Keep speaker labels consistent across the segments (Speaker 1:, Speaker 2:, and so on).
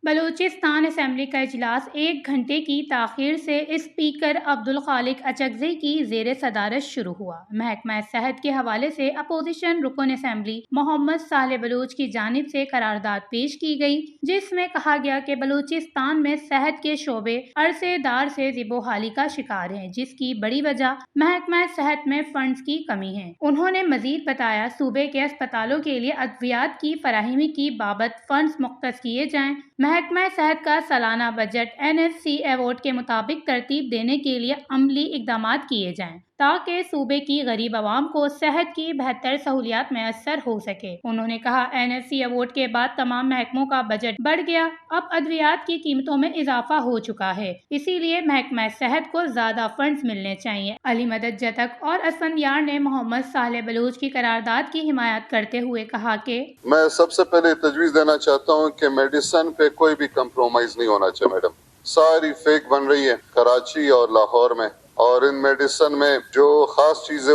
Speaker 1: Balochistan assembly کا اجلاس 1 گھنٹے کی تاخیر سے اسپیکر عبدالخالق اچکزئی کی زیر صدارت شروع ہوا۔ محکمہ صحت کے حوالے سے اپوزیشن رکن اسمبلی محمد صالح بلوچ کی جانب سے قرارداد پیش کی گئی، جس میں کہا گیا کہ بلوچستان میں صحت کے شعبے عرصے دار سے زیب و حالی کا شکار ہیں، جس کی بڑی وجہ محکمہ صحت میں فنڈز کی کمی ہے۔ انہوں نے مزید بتایا، صوبے کے اسپتالوں کے لیے ادویات کی فراہمی کی بابت فنڈز مختص کیے جائیں۔ محکمہ صحت کا سالانہ بجٹ NSC ایوارڈ کے مطابق ترتیب دینے کے لیے عملی اقدامات کیے جائیں تاکہ صوبے کی غریب عوام کو صحت کی بہتر سہولیات میسر ہو سکے۔ انہوں نے کہا، NSC ایوارڈ کے بعد تمام محکموں کا بجٹ بڑھ گیا، اب ادویات کی قیمتوں میں اضافہ ہو چکا ہے، اسی لیے محکمہ صحت کو زیادہ فنڈز ملنے چاہیے۔ علی مدد جتک اور اسفندیار نے محمد صالح بلوچ کی قرارداد کی حمایت کرتے ہوئے کہا کہ
Speaker 2: میں سب سے پہلے تجویز دینا چاہتا ہوں کہ میڈیسن پہ کوئی بھی کمپرومائز نہیں ہونا چاہیے۔ میڈم ساری فیک بن رہی ہے کراچی اور لاہور میں، اور ان میڈیسن میں جو خاص چیزیں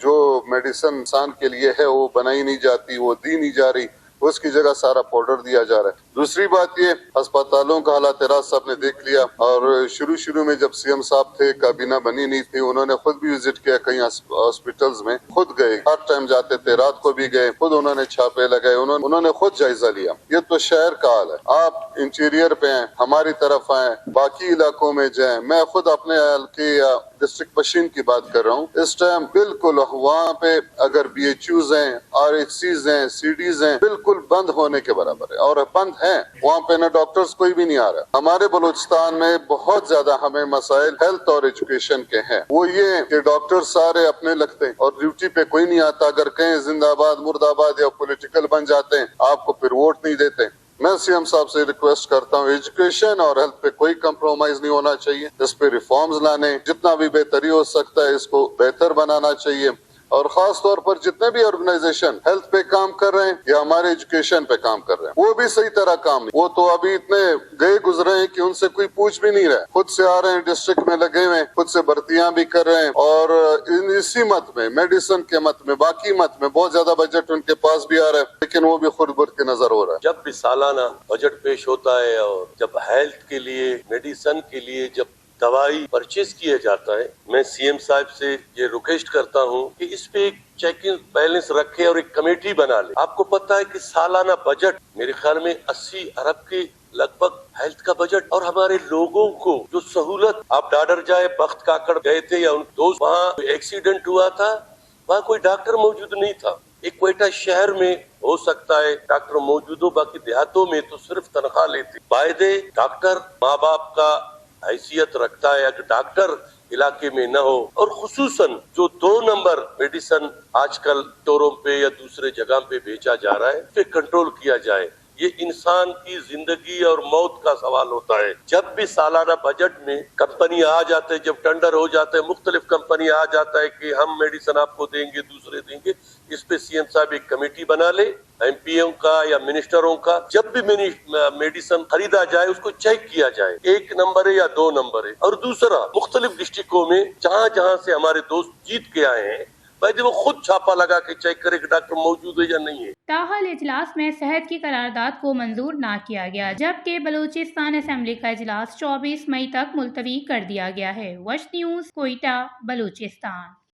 Speaker 2: جو میڈیسن انسان کے لیے ہے وہ بنائی نہیں جاتی، وہ دی نہیں جا رہی، اس کی جگہ سارا پاؤڈر دیا جا رہا ہے۔ دوسری بات یہ اسپتالوں کا حالات راز صاحب نے دیکھ لیا، اور شروع میں جب CM صاحب تھے، کابینہ بنی نہیں تھی، انہوں نے خود بھی وزٹ کیا کئی ہاسپٹلز میں، خود گئے، ہر ٹائم جاتے تھے، رات کو بھی گئے، خود انہوں نے چھاپے لگائے، انہوں نے خود جائزہ لیا۔ یہ تو شہر کا حال ہے، آپ انٹیریئر پہ ہیں، ہماری طرف آئیں، باقی علاقوں میں جائیں۔ میں خود اپنے حلقے یا ڈسٹرکٹ پشین کی بات کر رہا ہوں، اس ٹائم بالکل وہاں پہ اگر BHUs ہیں، RHCs ہیں، CDs ہیں، بالکل بند ہونے کے برابر ہے، اور بند ہیں وہاں پہ، نہ ڈاکٹرز کوئی بھی نہیں آ رہا۔ ہمارے بلوچستان میں بہت زیادہ ہمیں مسائل ہیلتھ اور ایجوکیشن کے ہیں، وہ یہ کہ ڈاکٹر سارے اپنے لگتے ہیں اور ڈیوٹی پہ کوئی نہیں آتا، اگر کہیں زندہ باد مرد آباد یا پولیٹیکل بن جاتے ہیں، آپ کو پھر ووٹ نہیں دیتے۔ میں CM صاحب سے ریکویسٹ کرتا ہوں، ایجوکیشن اور ہیلتھ پہ کوئی کمپرومائز نہیں ہونا چاہیے، اس پہ ریفارمز لانے، جتنا بھی بہتری ہو سکتا ہے اس کو بہتر بنانا چاہیے، اور خاص طور پر جتنے بھی آرگنائزیشن ہیلتھ پہ کام کر رہے ہیں یا ہمارے ایجوکیشن پہ کام کر رہے ہیں، وہ بھی صحیح طرح کام نہیں، وہ تو ابھی اتنے گئے گزرے ہیں کہ ان سے کوئی پوچھ بھی نہیں رہا، خود سے آ رہے ہیں، ڈسٹرکٹ میں لگے ہوئے ہیں، خود سے بھرتیاں بھی کر رہے ہیں، اور اسی مت میں، میڈیسن کے مت میں، باقی مت میں بہت زیادہ بجٹ ان کے پاس بھی آ رہا ہے، لیکن وہ بھی خود برد کے نظر ہو رہا ہے۔
Speaker 3: جب بھی سالانہ بجٹ پیش ہوتا ہے اور جب ہیلتھ کے لیے، میڈیسن کے لیے جب دوائی پرچیز کیا جاتا ہے، میں CM صاحب سے یہ ریکویسٹ کرتا ہوں کہ اس پہ ایک چیکنگ بیلنس رکھے اور ایک کمیٹی بنا لے۔ آپ کو پتا ہے کہ سالانہ بجٹ میرے خیال میں 80 ارب کے لگ بھگ ہیلتھ کا بجٹ، اور ہمارے لوگوں کو جو سہولت، آپ ڈاڈر جائے، بخت کاکڑ گئے تھے یا ان دوست، وہاں ایکسیڈنٹ ہوا تھا، وہاں کوئی ڈاکٹر موجود نہیں تھا۔ ایک کوئٹہ شہر میں ہو سکتا ہے ڈاکٹر موجود ہو، باقی دیہاتوں میں تو صرف تنخواہ لیتے۔ باعث ڈاکٹر ماں باپ کا حیثیت رکھتا ہے، اگر ڈاکٹر علاقے میں نہ ہو، اور خصوصاً جو 2 نمبر میڈیسن آج کل اسٹوروں پہ یا دوسرے جگہ پہ بیچا جا رہا ہے، اس پہ کنٹرول کیا جائے۔ یہ انسان کی زندگی اور موت کا سوال ہوتا ہے۔ جب بھی سالانہ بجٹ میں کمپنی آ جاتے، جب ٹینڈر ہو جاتے ہیں، مختلف کمپنی آ جاتا ہے کہ ہم میڈیسن آپ کو دیں گے، دوسرے دیں گے، اس پہ CM صاحب ایک کمیٹی بنا لے، MP کا یا منسٹروں کا، جب بھی میڈیسن خریدا جائے اس کو چیک کیا جائے، 1 نمبر ہے یا 2 نمبر ہے۔ اور دوسرا، مختلف ڈسٹرکوں میں جہاں سے ہمارے دوست جیت کے آئے ہیں، بھائی وہ خود چھاپا لگا کے چیک کرے کہ ڈاکٹر موجود ہے یا نہیں ہے۔
Speaker 1: تاحال اجلاس میں صحت کی قرارداد کو منظور نہ کیا گیا، جبکہ بلوچستان اسمبلی کا اجلاس 24 مئی تک ملتوی کر دیا گیا ہے۔ وش نیوز، کوئٹہ، بلوچستان۔